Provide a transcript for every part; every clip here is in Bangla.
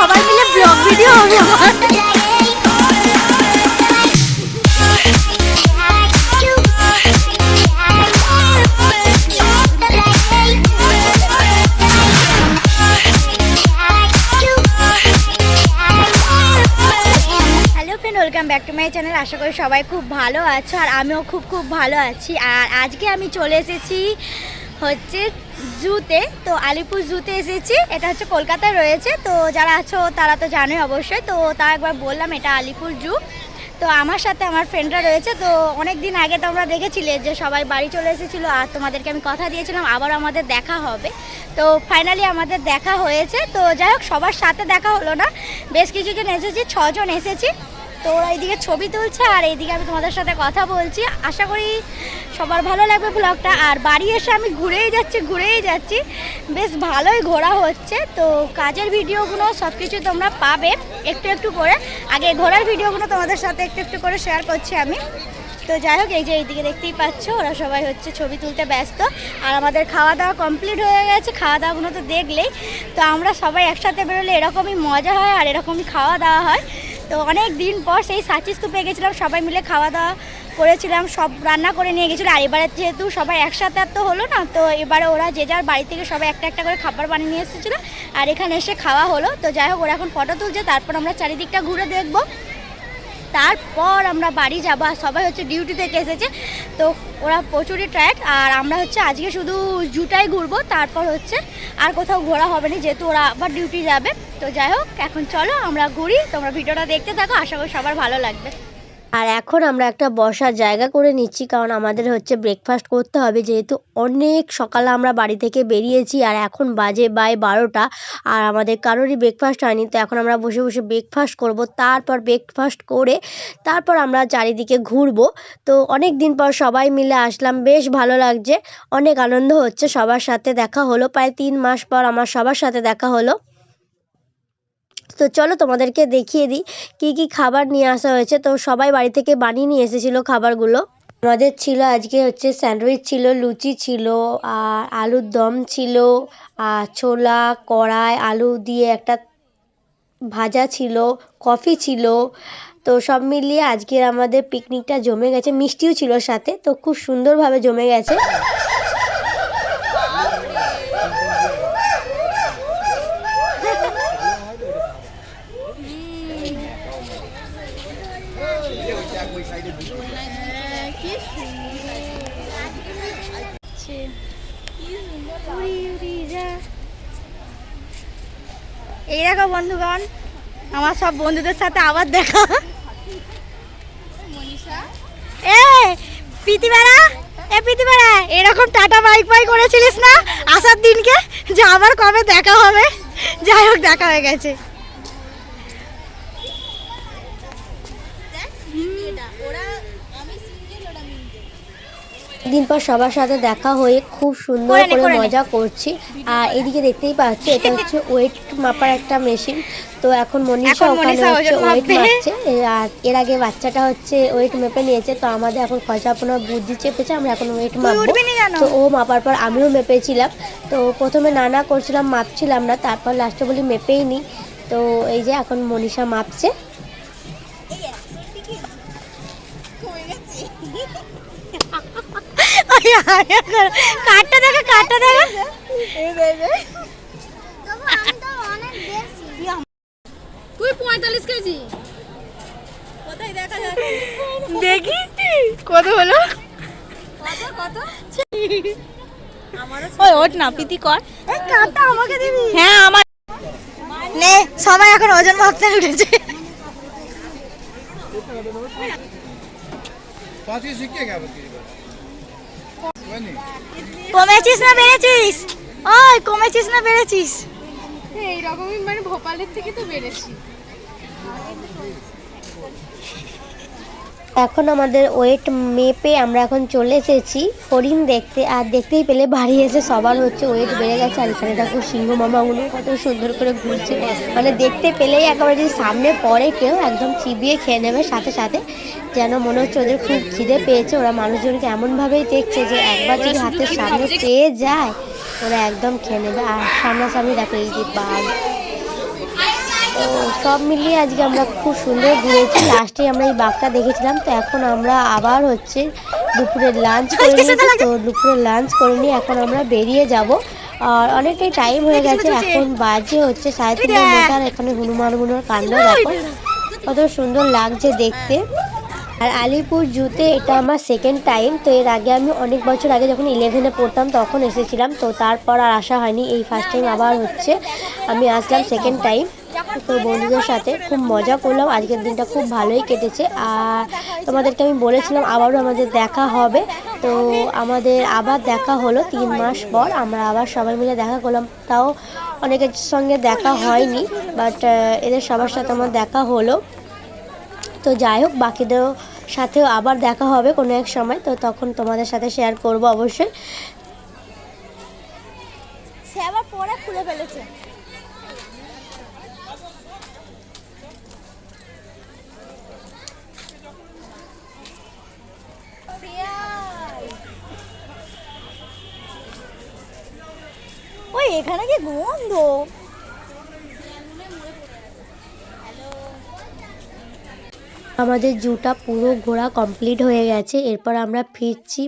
সবাই মিলে ব্লগ ভিডিও হবে আমার। Welcome back to my channel. আশা করি সবাই খুব ভালো আছো আর আমিও খুব ভালো আছি। আর আজকে আমি চলে এসেছি হচ্ছে জুতে, তো আলিপুর জুতে এসেছি। এটা হচ্ছে কলকাতায় রয়েছে, তো যারা আছো তারা তো জানোই অবশ্যই। তো তা একবার বললাম এটা আলিপুর জু। তো আমার সাথে আমার ফ্রেন্ডরা রয়েছে। তো অনেক দিন আগে তোমরা দেখেছিলে যে সবাই বাড়ি চলে এসেছিলো আর তোমাদেরকে আমি কথা দিয়েছিলাম আবার আমাদের দেখা হবে। তো ফাইনালি আমাদের দেখা হয়েছে। তো যাই হোক, সবার সাথে দেখা হলো না, বেশ কিছুজন এসেছি, 6 জন এসেছি। তো ওরা এইদিকে ছবি তুলছে আর এইদিকে আমি তোমাদের সাথে কথা বলছি। আশা করি সবার ভালো লাগবে ব্লগটা। আর বাড়ি এসে আমি ঘুরেই যাচ্ছি, বেশ ভালোই ঘোরা হচ্ছে। তো কাজের ভিডিওগুলো সব কিছু তোমরা পাবে একটু করে। আগে ঘোরার ভিডিওগুলো তোমাদের সাথে একটু করে শেয়ার করছি আমি। তো যাই হোক, এই যে এইদিকে দেখতেই পাচ্ছ ওরা সবাই হচ্ছে ছবি তুলতে ব্যস্ত। আর আমাদের খাওয়া দাওয়া কমপ্লিট হয়ে গেছে। খাওয়া দাওয়াগুলো তো দেখলেই। তো আমরা সবাই একসাথে বেরোলে এরকমই মজা হয় আর এরকমই খাওয়া দাওয়া হয়। তো অনেক দিন পর সেই সাঁচি স্তূপে গেছিলাম, সবাই মিলে খাওয়া দাওয়া করেছিলাম, সব রান্না করে নিয়ে গেছিলো। আর এবারে যেহেতু সবাই একসাথে আর তো হলো না, তো এবারে ওরা যে যার বাড়ি থেকে সবাই একটা করে খাবার বানিয়ে নিয়ে এসেছিলো আর এখানে এসে খাওয়া হলো। তো যাই হোক, ওরা এখন ফটো তুলছে, তারপর আমরা চারিদিকটা ঘুরে দেখবো, তারপর আমরা বাড়ি যাবো। আর সবাই হচ্ছে ডিউটি থেকে এসেছে, তো ওরা প্রচুরই টায়ার্ড। আর আমরা হচ্ছে আজকে শুধু জুটাই ঘুরবো, তারপর হচ্ছে আর কোথাও ঘোরা হবে না, যেহেতু ওরা আবার ডিউটি যাবে। তো যাই হোক, এখন চলো আমরা ঘুরি, তোমরা ভিডিওটা দেখতে থাকো, আশা করি সবার ভালো লাগবে। আর এখন আমরা একটা বসার জায়গা করে নিচ্ছি, কারণ আমাদের হচ্ছে ব্রেকফাস্ট করতে হবে, যেহেতু অনেক সকালে আমরা বাড়ি থেকে বেরিয়েছি আর এখন বাজে 12টা আর আমাদের কারোরই ব্রেকফাস্ট হয়নি। তো এখন আমরা বসে ব্রেকফাস্ট করব, তারপর ব্রেকফাস্ট করে তারপর আমরা চারিদিকে ঘুরবো। তো অনেক দিন পর সবাই মিলে আসলাম, বেশ ভালো লাগছে, অনেক আনন্দ হচ্ছে। সবার সাথে দেখা হলো, প্রায় 3 মাস পর আমার সবার সাথে দেখা হলো। তো চলো তোমাদেরকে দেখিয়ে দিই কি খাবার নিয়ে আসা হয়েছে। তো সবাই বাড়ি থেকে বানিয়ে নিয়ে এসেছিলো খাবারগুলো। আমাদের ছিল আজকে হচ্ছে স্যান্ডউইচ ছিল, লুচি ছিল, আর আলুর দম ছিল, আর ছোলা কড়াই আলু দিয়ে একটা ভাজা ছিল, কফি ছিল। তো সব মিলিয়ে আজকের আমাদের পিকনিকটা জমে গেছে, মিষ্টিও ছিল সাথে। তো খুব সুন্দরভাবে জমে গেছে। এই দেখো বন্ধুগণ, আমার সব বন্ধুদের সাথে আবার দেখা। প্রীতিবেড়া এরকম টাটা বাই করেছিলিস না আসার দিনকে, যে আবার কবে দেখা হবে। যাই হোক, দেখা হয়ে গেছে। দিন পর সবার সাথে দেখা হয়ে খুব সুন্দর করে মজা করছি। আর এদিকে দেখতেই পাচ্ছি এটা হচ্ছে ওয়েট মাপার একটা মেশিন। তো এখন মনীষা ওখানে হচ্ছে ওয়েট মাপছে। আর এর আগে বাচ্চাটা হচ্ছে ওয়েট মেপে নিয়েছে। তো আমাদের এখন খরচাপনা বুদ্ধি চেপেছে, আমরা এখন ওয়েট মাপবো। তো ও মাপার পর আমিও মেপেছিলাম। তো প্রথমে না করছিলাম, মাপছিলাম না, তারপর লাস্টে বলি মেপেই নি। তো এই যে এখন মনীষা মাপছে। কাটটা দেখা তুই 45 কেজি কোথায় দেখা যাচ্ছে? দেখি কত হলো, কত আমারও ওঠ না, প্রীতি কর। এই কাটটা আমাকে দিবি? হ্যাঁ, আমার নে। সবাই এখন ওজন মাপতে উঠেছে। কমেছিস না বেড়েছিস? ওই কমেছিস না বেড়েছিস? এইরকমই, মানে ভোপালের থেকে তো বেড়েছি। এখন আমাদের ওয়েট মেপে আমরা এখন চলে এসেছি হরিণ দেখতে। আর দেখতেই পেলে বাড়ি এসে সবার হচ্ছে ওয়েট বেড়ে গেছে। আর এখানে দেখো সিংহ মামাগুলো কত সুন্দর করে ঘুরছে, মানে দেখতে পেলেই একেবারে যদি সামনে পড়ে কেউ একদম চিবিয়ে খেয়ে নেবে সাথে সাথে। যেন মনে হচ্ছে ওদের খুব খিদে পেয়েছে। ওরা মানুষজনকে এমনভাবেই দেখছে যে একবার যদি হাতের সামনে পেয়ে যায় ওরা একদম খেয়ে নেবে। আর সামনাসামনি দেখো এই যে বাঘ, তো সব মিলিয়ে আজকে আমরা খুব সুন্দর ঘুরেছি। লাস্টে আমরা এই বাঘটা দেখেছিলাম। তো এখন আমরা আবার হচ্ছে দুপুরের লাঞ্চ করে নিয়েছি। তো দুপুরের লাঞ্চ করে নিয়ে এখন আমরা বেরিয়ে যাব। আর অনেকটাই টাইম হয়ে গেছে, এখন বাজে হচ্ছে 3:30 মতো। আর এখানে হনুমানগুলোর কাণ্ড দেখো কত সুন্দর লাগছে দেখতে। আর আলিপুর জুতে এটা আমার সেকেন্ড টাইম। তো এর আগে আমি অনেক বছর আগে যখন 11-এ পড়তাম তখন এসেছিলাম। তো তারপর আর আসা হয়নি। এই ফার্স্ট টাইম আবার হচ্ছে আমি আসলাম সেকেন্ড টাইম। তো বন্ধুদের সাথে খুব মজা করলাম, আজকের দিনটা খুব ভালোই কেটেছে। আর তোমাদেরকে আমি বলেছিলাম আবারও আমাদের দেখা হবে। তো আমাদের আবার দেখা হলো 3 মাস পর। আমরা আবার সবাই মিলে দেখা করলাম, তাও অনেকের সঙ্গে দেখা হয়নি, বাট এদের সবার সাথে আমার দেখা হলো। তো যাই হোক, বাকিদেরও সাথেও আবার দেখা হবে কোনো এক সময়। তো তখন তোমাদের সাথে শেয়ার করব অবশ্যই। সে আবার পরে খুলে ফেলেছে। ওই এখানে কি গন্ধ! আমাদের জুটা পুরো ঘোরা কমপ্লিট হয়ে গেছে। এরপর আমরা ফিরছি।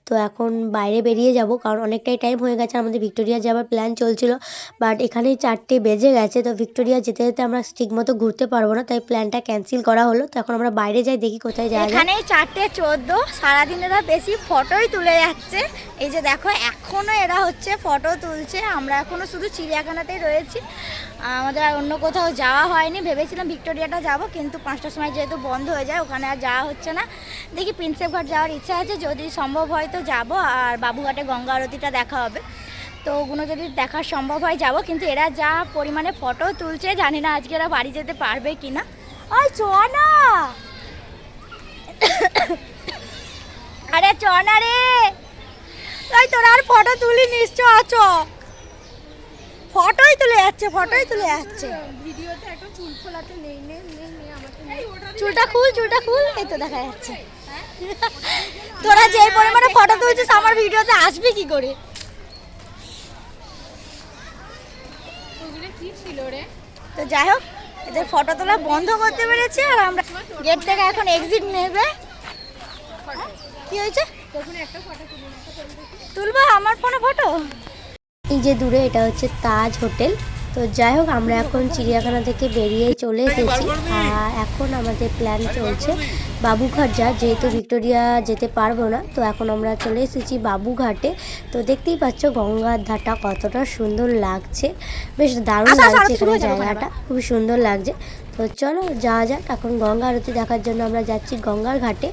তো এখন বাইরে বেরিয়ে যাব, কারণ অনেকটাই টাইম হয়ে গেছে। আমাদের ভিক্টোরিয়া যাওয়ার প্ল্যান চলছিল, বাট এখানেই 4টে বেজে গেছে। তো ভিক্টোরিয়া যেতে যেতে আমরা ঠিকমতো ঘুরতে পারবো না, তাই প্ল্যানটা ক্যান্সেল করা হলো। তো এখন আমরা বাইরে যাই, দেখি কোথায় যাওয়া যায়। এখানেই 4:14। সারাদিন এরা বেশি ফটোই তুলে যাচ্ছে। এই যে দেখো, এখনো এরা হচ্ছে ফটো তুলছে। আমরা এখনো শুধু চিড়িয়াখানাতেই রয়েছি, আমাদের আর অন্য কোথাও যাওয়া হয়নি। ভেবেছিলাম ভিক্টোরিয়াটা যাব, কিন্তু 5টার সময় যেহেতু বন্ধ হয়ে যায় ওখানে আর যাওয়া হচ্ছে না। দেখি প্রিন্সেপ ঘাট যাওয়ার ইচ্ছা আছে, যদি সম্ভব হয় তো যাব। আর বাবুঘাটে গঙ্গা আরতিটা দেখা হবে, তো ওগুলো যদি দেখা সম্ভব হয় যাব। কিন্তু এরা যা পরিমাণে ফটো তুলছে, জানি না আজকে এরা বাড়ি যেতে পারবে কি না। ওই চ না, আরে চ না রে, ওই তোরা আর ফটো তুলি নিশ্চয় আছো। ফটোই তুলে যাচ্ছে, ফটোই তুলে যাচ্ছে। ভিডিওতে একটা চুল খোলাতে নেই আমাকে চুলটা খুল, চুলটা খুল, এই তো দেখা যাচ্ছে। তোরা যেই পরিমাণে ফটো তুলছিস আমার ভিডিওতে আসবে কি করে? ওগুলো কি ছিল রে? তো যাই হোক, এদের ফটো তোলা বন্ধ করতে পেরেছি। আর আমরা গেট থেকে এখন এক্সিট নেবে। কি হয়েছে? তখন একটা ফটো তুলবো আমার ফোনে ফটো? এই যে দূরে এটা হচ্ছে তাজ হোটেল। তো যাই হোক, আমরা এখন চিড়িয়াখানা থেকে বেরিয়ে চলে এসেছি। আর এখন আমাদের প্ল্যান চলছে বাবুঘাট যাওয়ার, যেহেতু ভিক্টোরিয়া যেতে পারবো না। তো এখন আমরা চলে এসেছি বাবুঘাটে। তো দেখতেই পাচ্ছ গঙ্গার ধারটা কতটা সুন্দর লাগছে, বেশ দারুণ লাগছে এখানে জায়গাটা, খুব সুন্দর লাগছে। তো চলো যাওয়া যাক। এখন গঙ্গা আরতি দেখার জন্য আমরা যাচ্ছি গঙ্গার ঘাটে।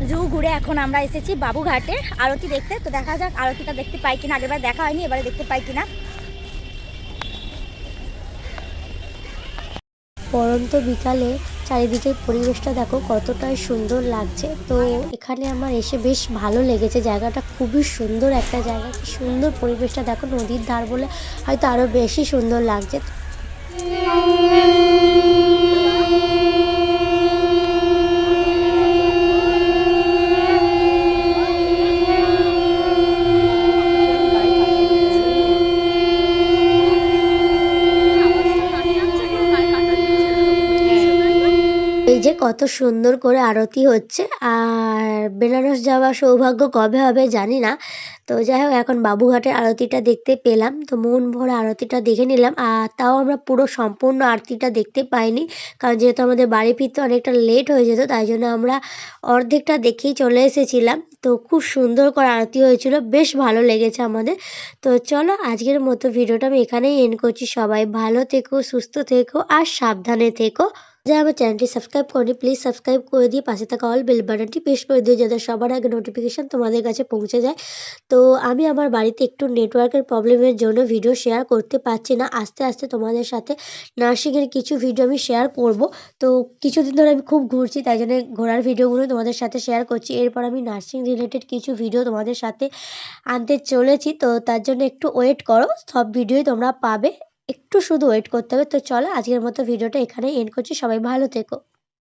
জু ঘুরে এখন আমরা এসেছি বাবুঘাটে আরতি দেখতে। তো দেখা যাক আরতিটা দেখতে পাই কিনা। আগেরবার দেখা হয়নি, এবারে দেখতে পাই কিনা। পরন্ত বিকালে চারিদিকের পরিবেশটা দেখো কতটাই সুন্দর লাগছে। তো এখানে আমার এসে বেশ ভালো লেগেছে, জায়গাটা খুবই সুন্দর একটা জায়গা। কি সুন্দর পরিবেশটা দেখো, নদীর ধার বলে হয়তো আরো বেশি সুন্দর লাগছে। এই যে কত সুন্দর করে আরতি হচ্ছে। আর বেনারস যাওয়ার সৌভাগ্য কবে হবে জানি না। তো যাই হোক, এখন বাবুঘাটের আরতিটা দেখতে পেলাম। তো মন ভরে আরতিটা দেখে নিলাম। আর তাও আমরা পুরো সম্পূর্ণ আরতিটা দেখতে পাইনি, কারণ যেহেতু আমাদের বাড়ি ফিরতে অনেকটা লেট হয়ে যেত, তাই জন্য আমরা অর্ধেকটা দেখেই চলে এসেছিলাম। তো খুব সুন্দর করে আরতি হয়েছিল, বেশ ভালো লেগেছে আমাদের। তো চলো আজকের মতো ভিডিওটা আমি এখানেই এন্ড করছি। সবাই ভালো থেকো, সুস্থ থেকো আর সাবধানে থেকো। যারা আমার চ্যানেলটি সাবস্ক্রাইব করেনি প্লিজ সাবস্ক্রাইব করে দিয়ে পাশে থাকা অল বেল বাটনটি প্রেস করে দিও, যাতে সবার আগে নোটিফিকেশন তোমাদের কাছে পৌঁছে যায়। তো আমি আমার বাড়িতে একটু নেটওয়ার্কের প্রবলেমের জন্য ভিডিও শেয়ার করতে পারছি না। আস্তে আস্তে তোমাদের সাথে নার্সিংয়ের কিছু ভিডিও আমি শেয়ার করব। তো কিছুদিন ধরে আমি খুব ঘুরছি, তাই জন্য ঘোরার ভিডিওগুলো তোমাদের সাথে শেয়ার করছি। এরপর আমি নার্সিং রিলেটেড কিছু ভিডিও তোমাদের সাথে আনতে চলেছি। তো তার জন্য একটু ওয়েট করো, সব ভিডিওই তোমরা পাবে, একটু শুধু ওয়েট করতে হবে। তো চলো আজকের মতো ভিডিওটা এখানেই এন্ড করছি। সবাই ভালো থেকো।